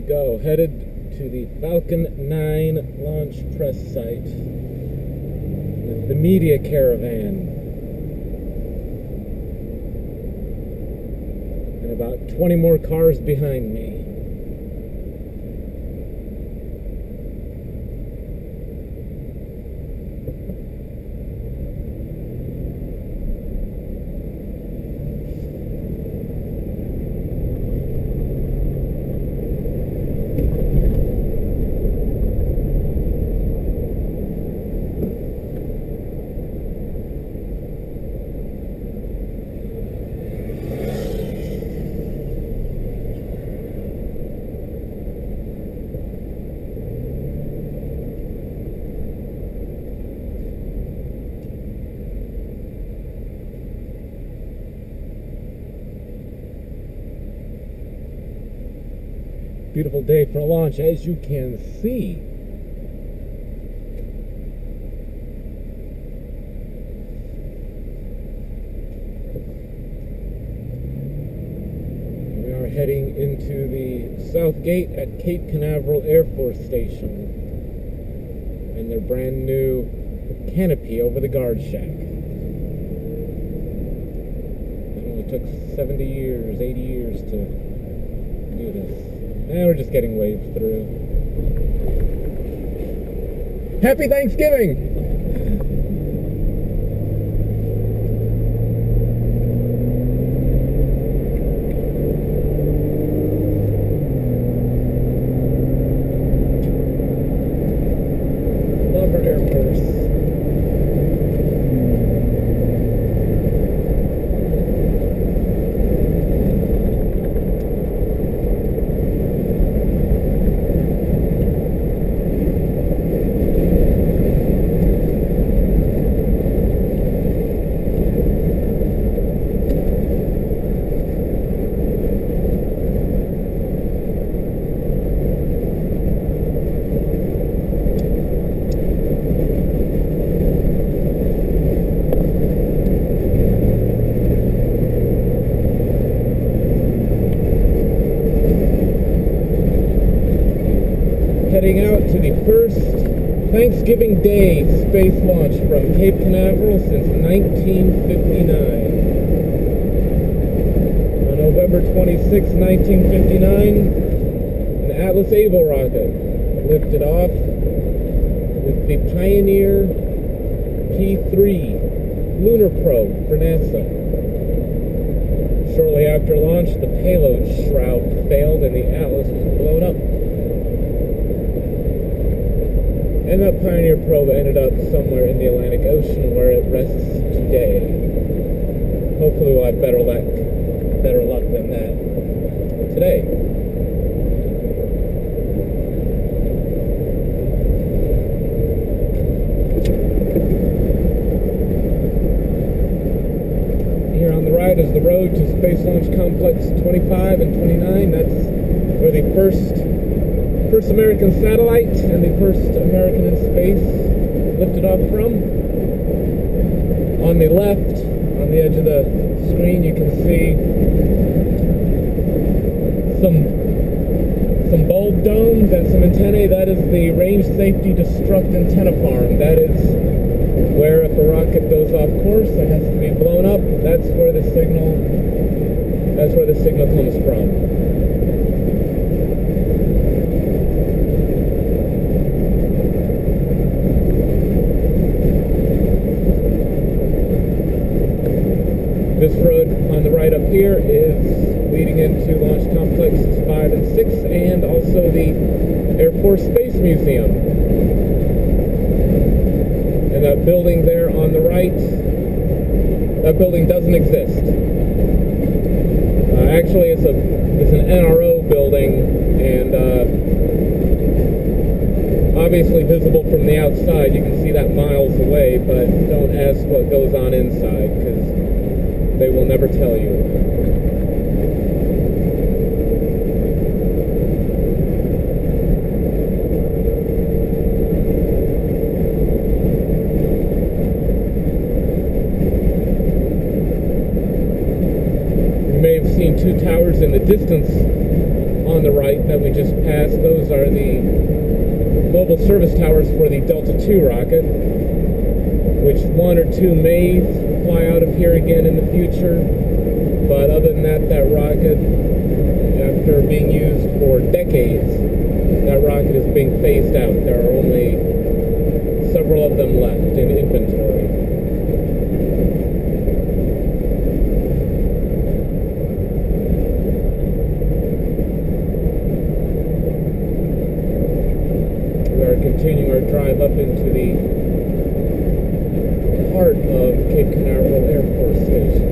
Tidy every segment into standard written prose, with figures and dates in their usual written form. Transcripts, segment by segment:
we go, headed to the Falcon 9 launch press site with the media caravan. And about 20 more cars behind me. Beautiful day for a launch, as you can see. We are heading into the south gate at Cape Canaveral Air Force Station and their brand new canopy over the guard shack. It only took 70 years, 80 years to do this. Now we're just getting waved through. Happy Thanksgiving! Love our Air Force. Heading out to the first Thanksgiving Day space launch from Cape Canaveral since 1959. On November 26, 1959, an Atlas Able rocket lifted off with the Pioneer P-3 lunar probe for NASA. Shortly after launch, the payload shroud failed and the Atlas was blown up. And that Pioneer probe ended up somewhere in the Atlantic Ocean where it rests today. Hopefully we'll have better luck than that today. Here on the right is the road to Space Launch Complex 25 and 29. That's where the first American satellite and the first American in space lifted off from. On the left, on the edge of the screen, you can see some bulb domes and some antennae. That is the Range Safety Destruct Antenna Farm. That is where if a rocket goes off course and has to be blown up, that's where the signal comes from. This road on the right up here is leading into Launch Complexes 5 and 6 and also the Air Force Space Museum. And that building there on the right, that building doesn't exist. Actually, it's an NRO building and obviously visible from the outside. You can see that miles away, but don't ask what goes on inside because they will never tell you. You may have seen two towers in the distance on the right that we just passed, those are the mobile service towers for the Delta II rocket, which one or two may fly out of here again in the future. But other than that, that rocket, after being used for decades, that rocket is being phased out. There are only several of them left in inventory. We are continuing our drive up into the heart of Cape Canaveral Air Force Station.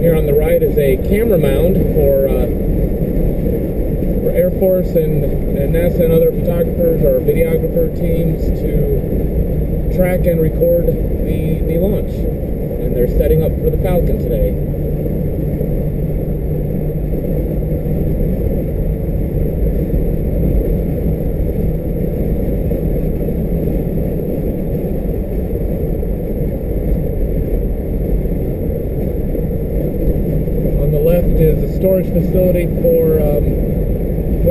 Here on the right is a camera mound for Air Force and NASA and other photographers or videographer teams to track and record the launch. And they're setting up for the Falcon today. On the left is a storage facility for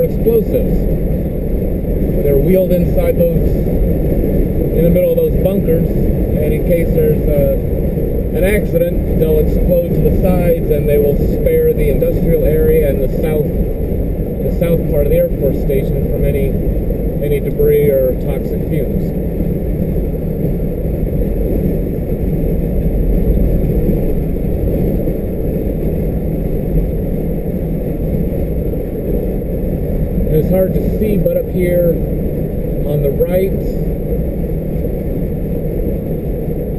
explosives. They're wheeled inside those, in the middle of those bunkers, and in case there's an accident, they'll explode to the sides, and they will spare the industrial area and the south part of the Air Force Station from any debris or toxic fumes. It's hard to see, but up here on the right,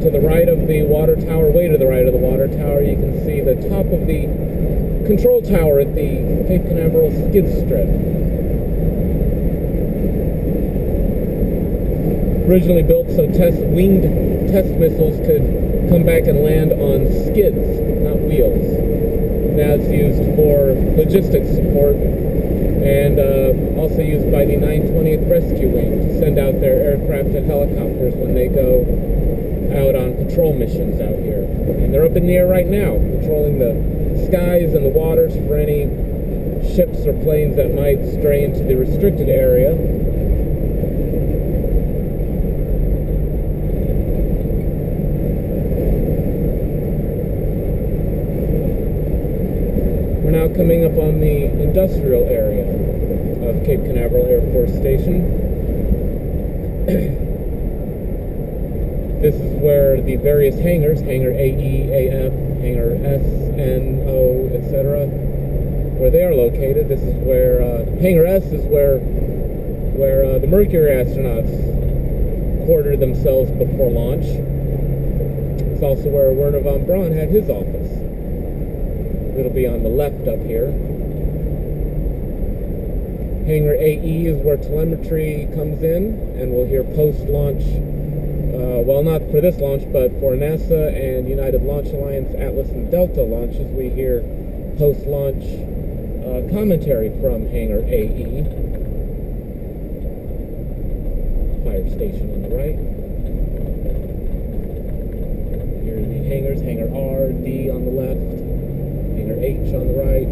to the right of the water tower, way to the right of the water tower, you can see the top of the control tower at the Cape Canaveral skid strip. Originally built so winged test missiles could come back and land on skids, not wheels. Now it's used for logistics support, and also used by the 920th Rescue Wing to send out their aircraft and helicopters when they go out on patrol missions out here. And they're up in the air right now, patrolling the skies and the waters for any ships or planes that might stray into the restricted area. We're now coming up on the industrial area of Cape Canaveral Air Force Station. This is where the various hangars, Hangar AE, AF, Hangar S, N, O, etc., where they are located. This is where, Hangar S is where the Mercury astronauts quartered themselves before launch. It's also where Werner von Braun had his office. It'll be on the left up here. Hangar AE is where telemetry comes in, and we'll hear post-launch, well, not for this launch, but for NASA and United Launch Alliance, Atlas and Delta launches, we hear post-launch commentary from Hangar AE. Fire station on the right. Here are the hangars, Hangar R, D on the left. Hangar H on the right.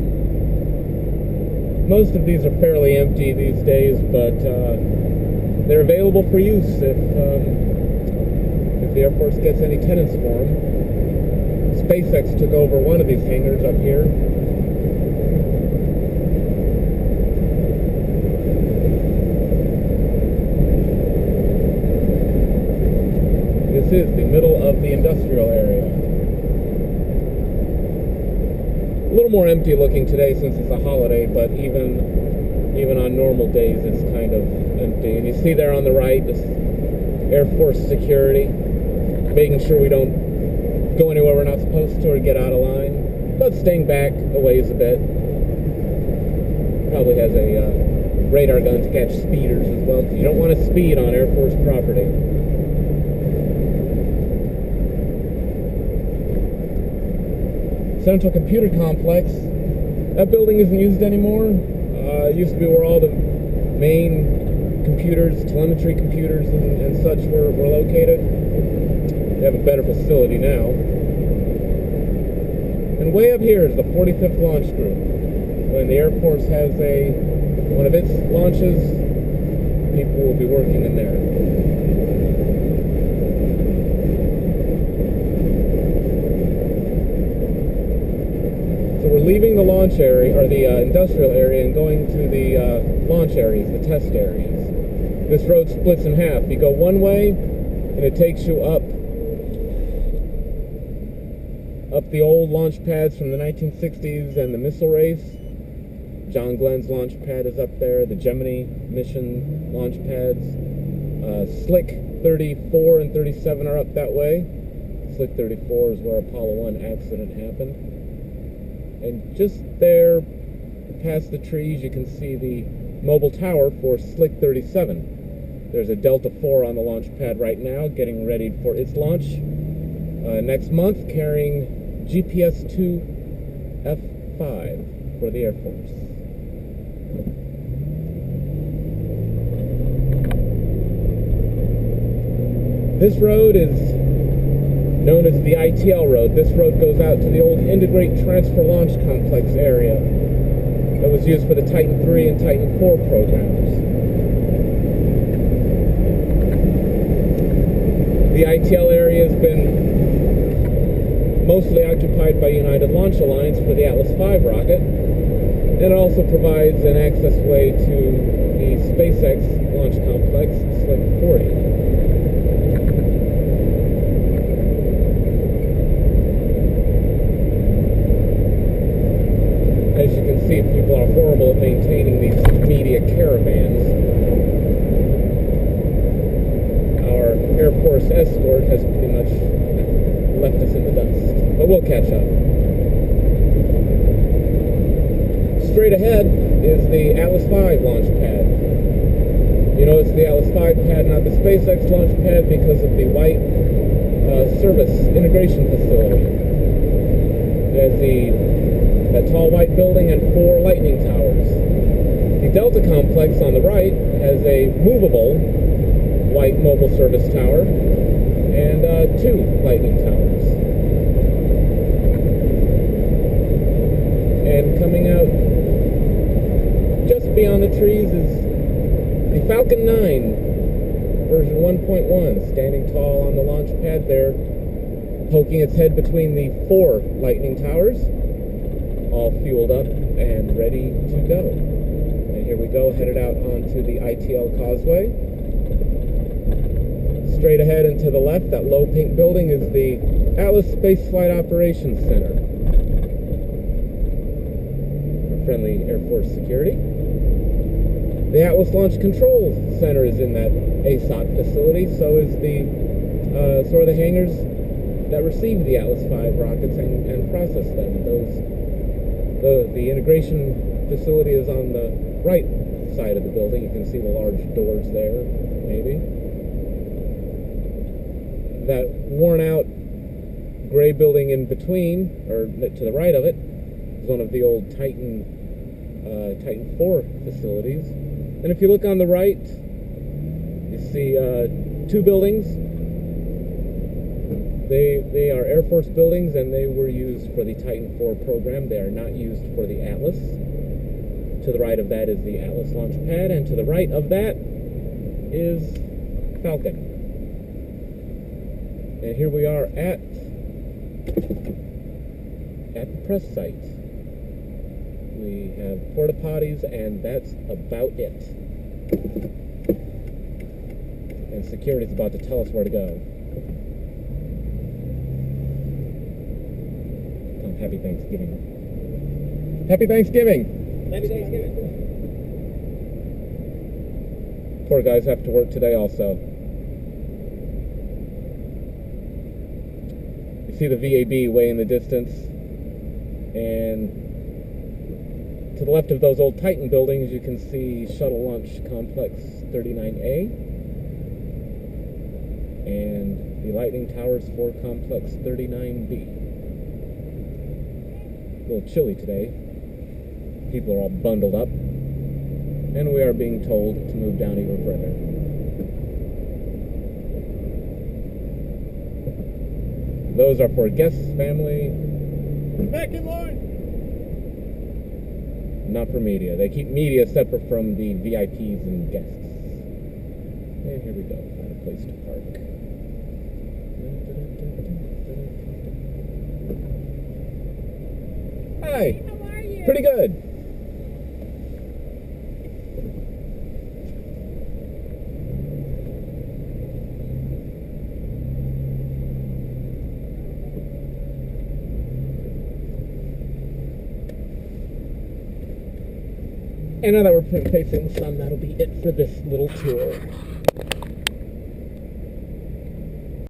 Most of these are fairly empty these days, but they're available for use if the Air Force gets any tenants for them. SpaceX took over one of these hangars up here. This is the middle of the industrial area. A little more empty looking today since it's a holiday, but even on normal days it's kind of empty. And you see there on the right, this Air Force security, making sure we don't go anywhere we're not supposed to or get out of line, but staying back a ways a bit. Probably has a radar gun to catch speeders as well, because you don't want to speed on Air Force property. Central Computer Complex That building isn't used anymore. It used to be where all the main computers, telemetry computers and such were located. They have a better facility now. And way up here is the 45th Launch Group. When the Air Force has one of its launches, people will be working in there. So we're leaving the launch area, or the industrial area, and going to the launch areas, the test areas. This road splits in half. You go one way, and it takes you up the old launch pads from the 1960s and the missile race. John Glenn's launch pad is up there. The Gemini mission launch pads. Slick 34 and 37 are up that way. Slick 34 is where Apollo 1 accident happened. And just there, past the trees, you can see the mobile tower for Slick 37. There's a Delta IV on the launch pad right now, getting ready for its launch next month, carrying GPS-2 F5 for the Air Force. This road is known as the ITL road. This road goes out to the old Integrate Transfer Launch Complex area that was used for the Titan III and Titan IV programs. The ITL area has been mostly occupied by United Launch Alliance for the Atlas V rocket. It also provides an access way to the SpaceX launch complex, Slick 40. As you can see, people are horrible at maintaining these media caravans. Our Air Force escort has pretty much left us in the dust, but we'll catch up. Straight ahead is the Atlas V launch pad. You know, it's the Atlas V pad, not the SpaceX launch pad, because of the white service integration facility. It has that tall white building and 4 lightning towers. The Delta complex on the right has a movable white mobile service tower and 2 lightning towers. And coming out just beyond the trees is the Falcon 9 version 1.1, standing tall on the launch pad there, poking its head between the 4 lightning towers, all fueled up and ready to go. And here we go, headed out onto the ITL causeway. Straight ahead and to the left, that low pink building is the Atlas Space Flight Operations Center. Our friendly Air Force security. The Atlas Launch Control Center is in that ASOC facility, so is the sort of the hangars that receive the Atlas V rockets and process them. The integration facility is on the right side of the building. You can see the large doors there, maybe. That worn-out gray building in between, or to the right of it, is one of the old Titan IV facilities. And if you look on the right, you see 2 buildings. They are Air Force buildings, and they were used for the Titan IV program. They are not used for the Atlas. To the right of that is the Atlas launch pad, and to the right of that is Falcon. And here we are at the press site. We have porta potties, and that's about it. And security's about to tell us where to go. Happy Thanksgiving. Happy Thanksgiving! Happy Thanksgiving. Poor guys have to work today also. You see the VAB way in the distance. And to the left of those old Titan buildings, you can see Shuttle Launch Complex 39A. And the Lightning Towers for Complex 39B. A little chilly today. People are all bundled up, and we are being told to move down even further. Those are for guests, family. Back in line. Not for media. They keep media separate from the VIPs and guests. And here we go. Find a place to park. Hi. How are you? Pretty good. And now that we're facing the sun, that'll be it for this little tour.